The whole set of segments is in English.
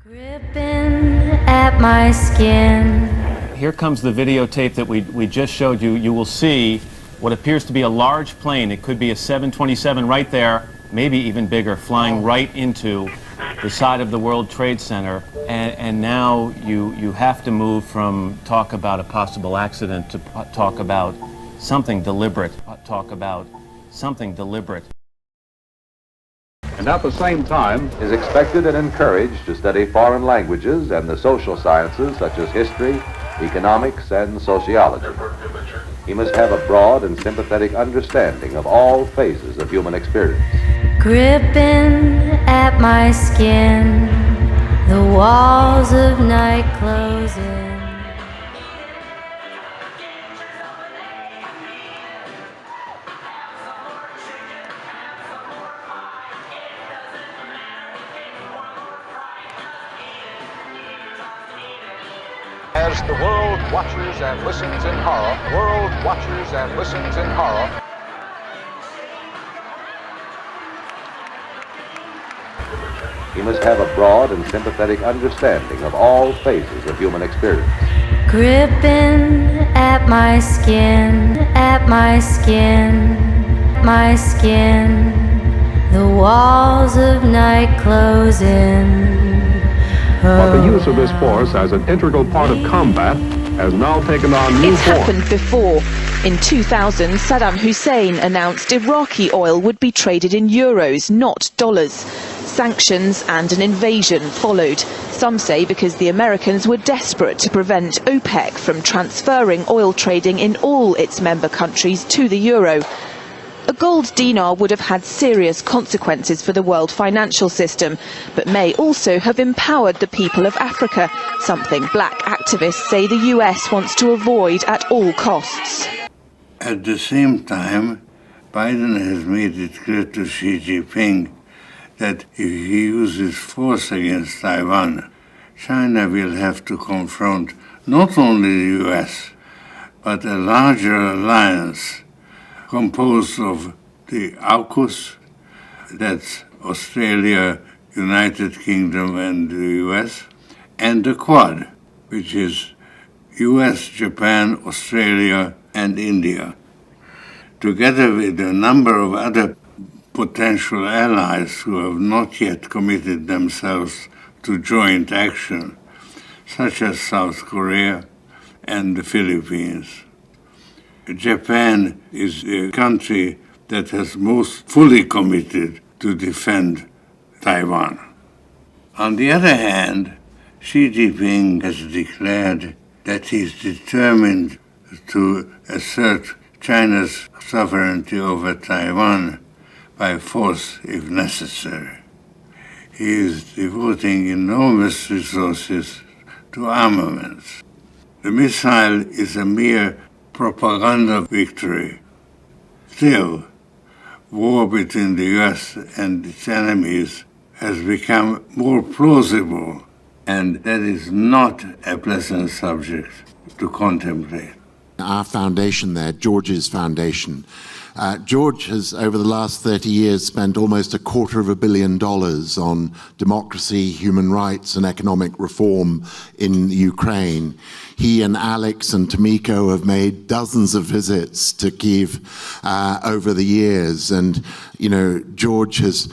Gripping at my skin. Here comes the videotape that we just showed you. You will see what appears to be a large plane. It could be a 727 right there, maybe even bigger, flying right into the side of the World Trade Center. And now you have to move from talk about a possible accident to talk about something deliberate. Talk about something deliberate. And at the same time is expected and encouraged to study foreign languages and the social sciences such as history, economics, and sociology. He must have a broad and sympathetic understanding of all phases of human experience. Gripping at my skin, the walls of night closing. As the world watches and listens in horror, He must have a broad and sympathetic understanding of all phases of human experience. Gripping at my skin, my skin, the walls of night closing. But the use of this force as an integral part of combat has now taken on new It's form. happened before. In 2000, Saddam Hussein announced Iraqi oil would be traded in euros, not dollars. Sanctions and an invasion followed. Some say because the Americans were desperate to prevent OPEC from transferring oil trading in all its member countries to the euro. A gold dinar would have had serious consequences for the world financial system, but may also have empowered the people of Africa, something black activists say the US wants to avoid at all costs. At the same time, Biden has made it clear to Xi Jinping that if he uses force against Taiwan, China will have to confront not only the US, but a larger alliance composed of the AUKUS, that's Australia, United Kingdom and the US, and the Quad, which is US, Japan, Australia and India, together with a number of other potential allies who have not yet committed themselves to joint action, such as South Korea and the Philippines. Japan is the country that has most fully committed to defend Taiwan. On the other hand, Xi Jinping has declared that he is determined to assert China's sovereignty over Taiwan by force if necessary. He is devoting enormous resources to armaments. The missile is a mere propaganda victory. Still, war between the US and its enemies has become more plausible, and that is not a pleasant subject to contemplate. Our foundation there, George's foundation, George has, over the last 30 years, spent almost $250 million on democracy, human rights, and economic reform in Ukraine. He and Alex and Tomiko have made dozens of visits to Kyiv over the years. And, you know, George has,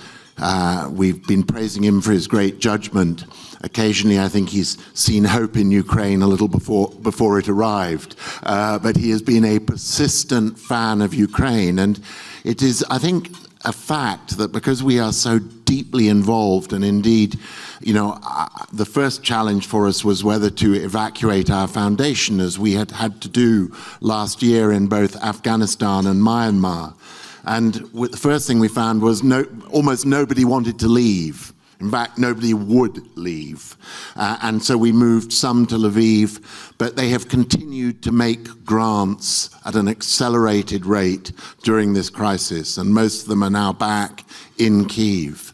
we've been praising him for his great judgment. Occasionally, I think he's seen hope in Ukraine a little before it arrived. But he has been a persistent fan of Ukraine. And it is, I think, a fact that because we are so deeply involved, and indeed, you know, the first challenge for us was whether to evacuate our foundation, as we had to do last year in both Afghanistan and Myanmar. And the first thing we found was almost nobody wanted to leave. In fact, nobody would leave. And so we moved some to Lviv, but they have continued to make grants at an accelerated rate during this crisis, and most of them are now back in Kyiv.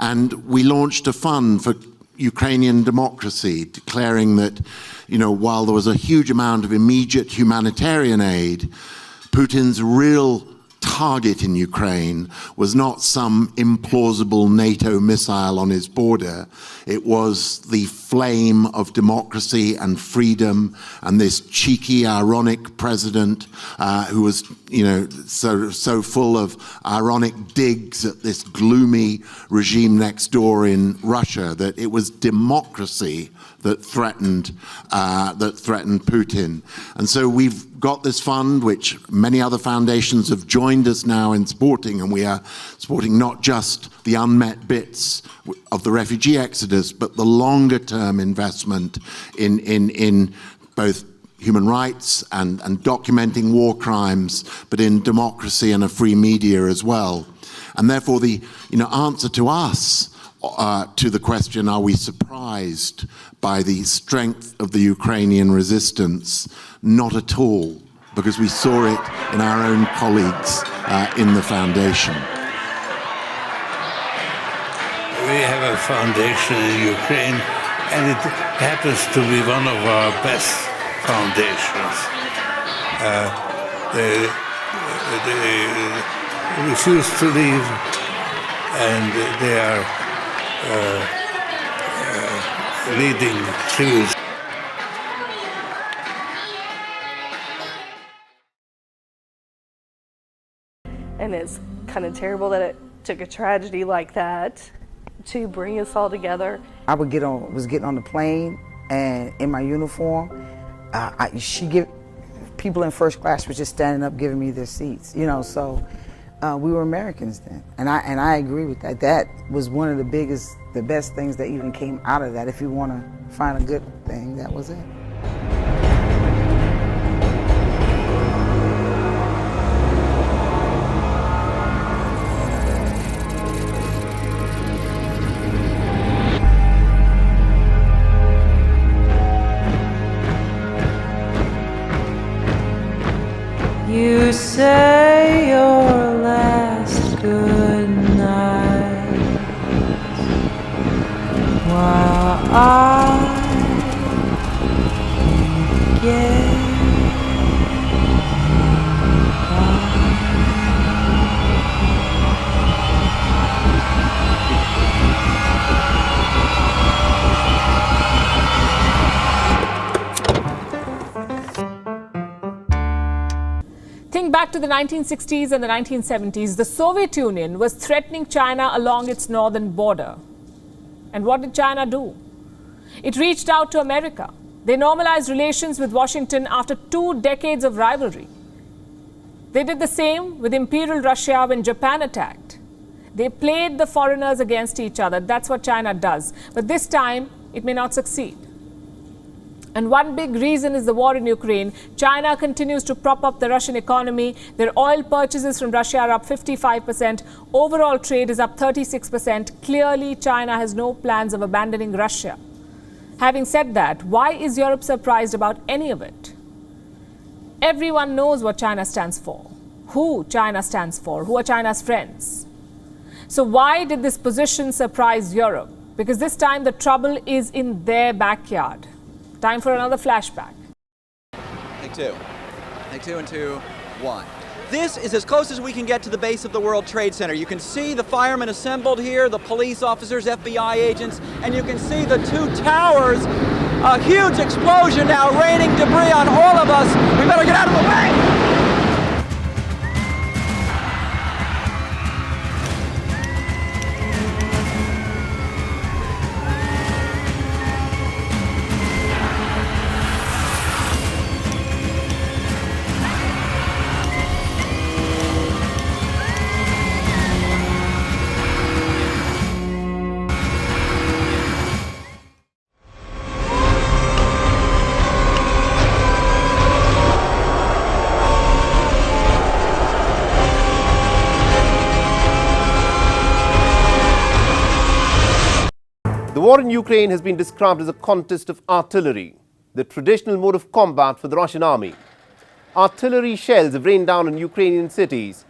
And we launched a fund for Ukrainian democracy, declaring that, you know, while there was a huge amount of immediate humanitarian aid, Putin's real target in Ukraine was not some implausible NATO missile on his border. It was the flame of democracy and freedom, and this cheeky, ironic president who was, so full of ironic digs at this gloomy regime next door in Russia that it was democracy that threatened Putin. And so we've got this fund, which many other foundations have joined us now in supporting, and we are supporting not just the unmet bits of the refugee exodus, but the longer-term investment in both human rights and documenting war crimes, but in democracy and a free media as well. And therefore, the answer to us to the question, are we surprised by the strength of the Ukrainian resistance? Not at all, because we saw it in our own colleagues in the foundation. We have a foundation in Ukraine, and it happens to be one of our best foundations. They refuse to leave, and they are leading Jews. And it's kind of terrible that it took a tragedy like that to bring us all together. I was getting on the plane, and in my uniform, people in first class were just standing up giving me their seats, so we were Americans then. And I agree with that. That was one of the best things that even came out of that. If you want to find a good thing, that was it. You say your last good night while I get Think back to the 1960s and the 1970s. The Soviet Union was threatening China along its northern border. And what did China do? It reached out to America. They normalized relations with Washington after 2 decades of rivalry. They did the same with Imperial Russia when Japan attacked. They played the foreigners against each other. That's what China does. But this time, it may not succeed. And one big reason is the war in Ukraine. China continues to prop up the Russian economy. Their oil purchases from Russia are up 55%. Overall trade is up 36%. Clearly, China has no plans of abandoning Russia. Having said that, why is Europe surprised about any of it? Everyone knows what China stands for, who China stands for, who are China's friends. So why did this position surprise Europe? Because this time the trouble is in their backyard. Time for another flashback. Take two. Take 2 and 2, 1. This is as close as we can get to the base of the World Trade Center. You can see the firemen assembled here, the police officers, FBI agents, and you can see the 2 towers. A huge explosion now raining debris on all of us. We better get out of the way. The war in Ukraine has been described as a contest of artillery, the traditional mode of combat for the Russian army. Artillery shells have rained down on Ukrainian cities,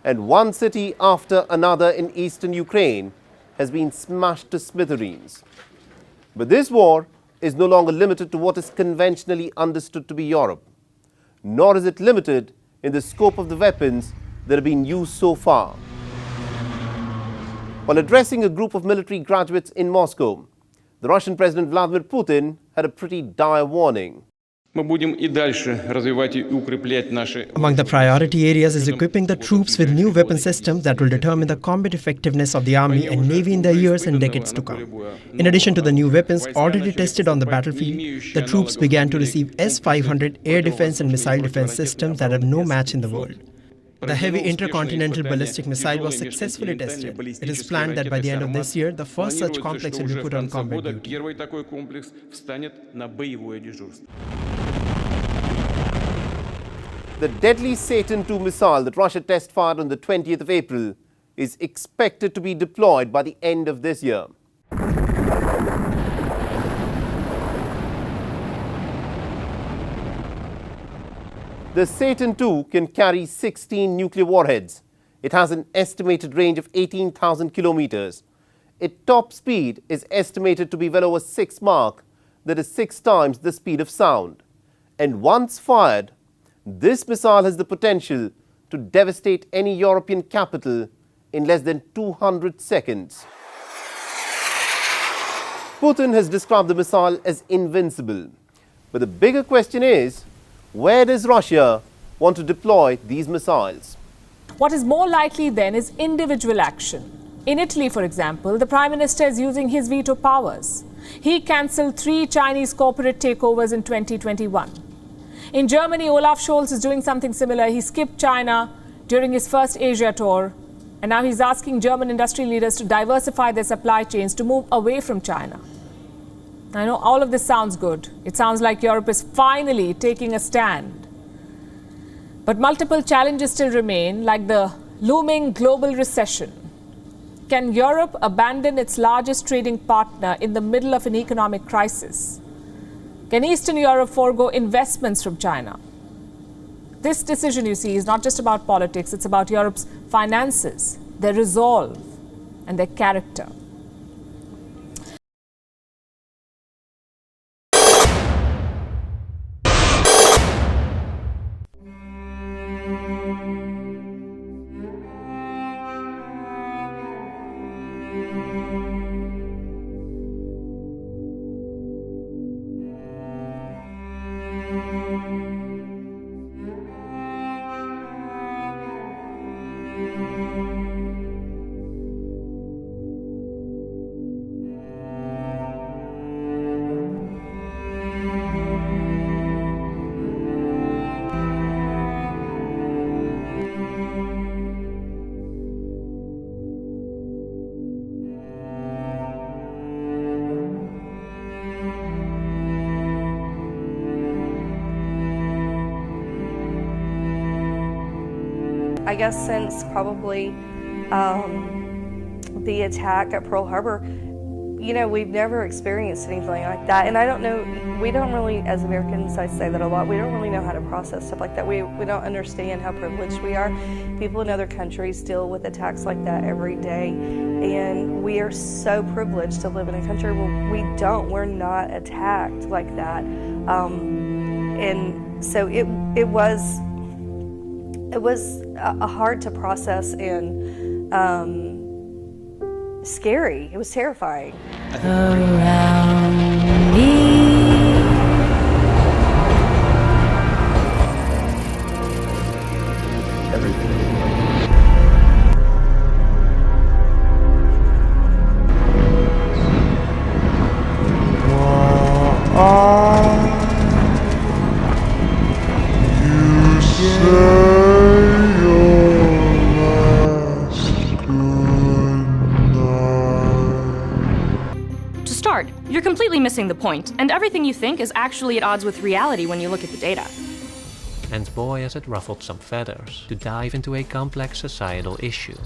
and one city after another in eastern Ukraine has been smashed to smithereens. But this war is no longer limited to what is conventionally understood to be Europe, nor is it limited in the scope of the weapons that have been used so far. While addressing a group of military graduates in Moscow, the Russian President Vladimir Putin had a pretty dire warning. Among the priority areas is equipping the troops with new weapon systems that will determine the combat effectiveness of the army and navy in the years and decades to come. In addition to the new weapons already tested on the battlefield, the troops began to receive S-500 air defense and missile defense systems that have no match in the world. The heavy intercontinental ballistic missile was successfully tested. It is planned that by the end of this year, the first such complex will be put on combat duty. The deadly Satan II missile that Russia test-fired on the 20th of April is expected to be deployed by the end of this year. The Satan II can carry 16 nuclear warheads. It has an estimated range of 18,000 kilometers. Its top speed is estimated to be well over 6 Mach, that is 6 times the speed of sound. And once fired, this missile has the potential to devastate any European capital in less than 200 seconds. Putin has described the missile as invincible. But the bigger question is, where does Russia want to deploy these missiles? What is more likely then is individual action. In Italy, for example, the Prime Minister is using his veto powers. He cancelled 3 Chinese corporate takeovers in 2021. In Germany, Olaf Scholz is doing something similar. He skipped China during his first Asia tour, and now he's asking German industry leaders to diversify their supply chains to move away from China. I know all of this sounds good. It sounds like Europe is finally taking a stand. But multiple challenges still remain, like the looming global recession. Can Europe abandon its largest trading partner in the middle of an economic crisis? Can Eastern Europe forego investments from China? This decision, you see, is not just about politics, it's about Europe's finances, their resolve, and their character. I guess since probably the attack at Pearl Harbor, you know, we've never experienced anything like that. And I don't know, we don't really, as Americans, I say that a lot, we don't really know how to process stuff like that. We don't understand how privileged we are. People in other countries deal with attacks like that every day. And we are so privileged to live in a country where we're not attacked like that. And so it was hard to process and scary. It was terrifying. Around me. You're completely missing the point, and everything you think is actually at odds with reality when you look at the data. And boy, has it ruffled some feathers to dive into a complex societal issue.